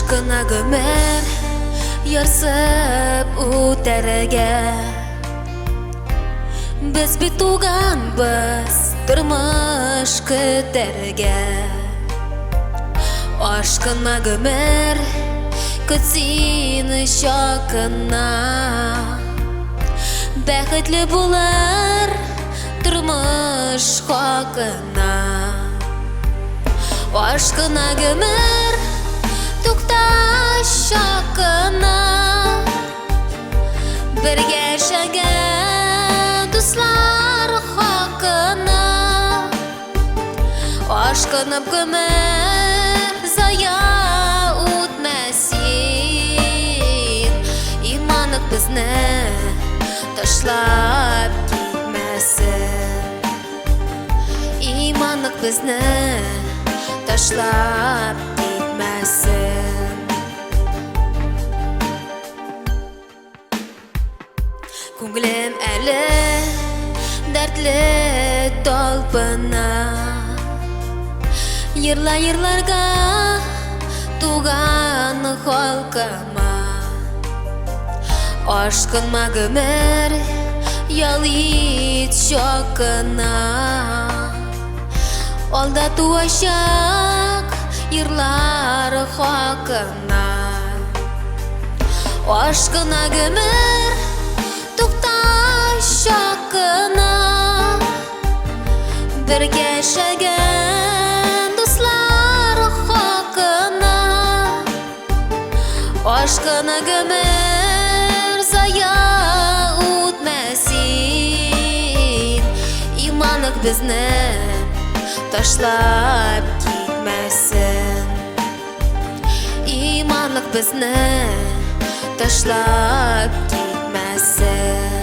Aşkına gömer yarsып үтәргә. Без бит туганбыз тормыш көтәргә. Aşkına gömer көтсин чакына. Бәхетле булыр тормыш хакына. Aşkına gömer тукташ чакына. Бергә яшәгән дуслар хакына. Aşkına gömer зая үтмәсен. Иманлык безне ташлап китмәсен. Иманлык безне ташлап китмәсен. Күңелем әле дәртле талпына. Йырларга туган халкыма. Aşkıma gömer ялит чакына. Алда туачак йырлар хакына. Aşkına gömer тукташ чакына. Бергә яшәгән дуслар хакына. Aşkına gömer зая үтмәсен. Иманлык безне ташлап китмәсен. Иманлык безне ташлап китмәсен.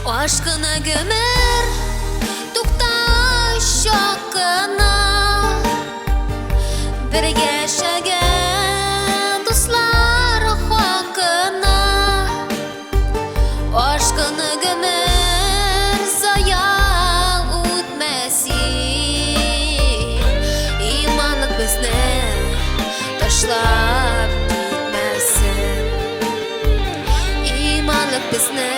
Aşkına gömer тукташ чакына. Бергә яшәгән дуслар хакына. Aşkına gömer зая үтмәсен. Иманлык безне ташлап китмәсен. Иманлык безне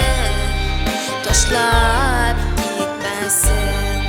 ташлап китмәсен.